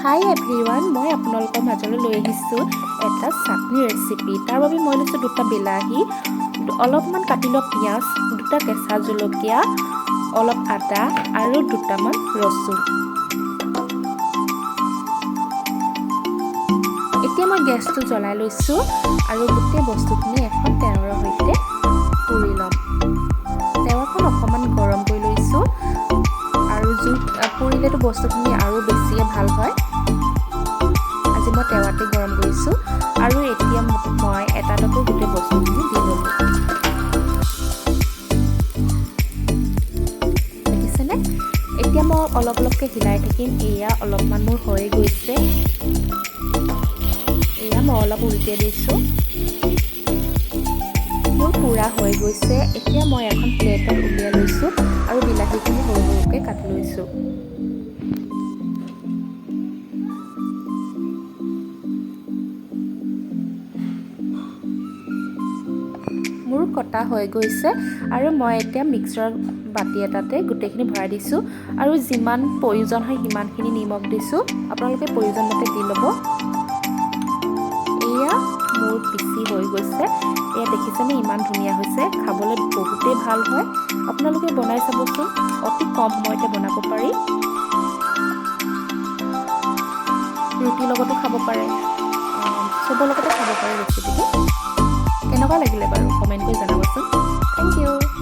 হাই everyone, মই আপোনালোকৰ মাজলৈ লৈ আহিছোঁ এটা চাটনি ৰেচিপি। তাৰ বাবে মই লৈছোঁ দুটা বিলাহী, অলপমান কাটি লোৱা পিঁয়াজ, দুটা কেঁচা জলকীয়া, অলপ আদা আৰু দুটামান ৰচুন। এতিয়া মই গেছটো জ্বলাই লৈছোঁ আৰু গোটেই বস্তুখিনি এখন টেৱাৰ সৈতে পুৰি ল'ম। টেৱাখন অকণমান গৰম কৰি লৈছোঁ আৰু জুইত পুৰিলেতো বস্তুখিনি আৰু বেছিয়ে ভাল হয়। আজি মই টেৱাতে গৰম কৰিছোঁ আৰু এতিয়া মই এটাকৈ গোটেই বস্তুখিনি দি ল'লোঁ। দেখিছেনে? এতিয়া মই অলপ অলপকৈ হিলাই থাকিম। এয়া অলপমান মোৰ হৈ গৈছে। এয়া মই অলপ উলটিয়াই দিছোঁ। মোৰ পূৰা হৈ গৈছে। এতিয়া মই এখন প্লেটত উলিয়াই লৈছোঁ আৰু বিলাহীখিনি সৰু সৰুকৈ কাটি লৈছোঁ। মোৰ কটা হৈ গৈছে আৰু মই এতিয়া মিক্সাৰ বাতি এটাতে গোটেইখিনি ভৰাই দিছোঁ আৰু যিমান প্ৰয়োজন হয় সিমানখিনি নিমখ দিছোঁ। আপোনালোকে প্ৰয়োজন মতে দি ল'ব। এয়া মোৰ পিচি হৈ গৈছে। এয়া দেখিছেনে, ইমান ধুনীয়া হৈছে। খাবলৈ বহুতেই ভাল হয়। আপোনালোকে বনাই চাবচোন, অতি কম সময়তে বনাব পাৰি। ৰুটিৰ লগতো খাব পাৰে, চবৰ লগতে খাব পাৰে ৰেচিপিটো। কেনেকুৱা লাগিলে বাৰু কমেণ্ট কৰি জনাবচোন। Thank U.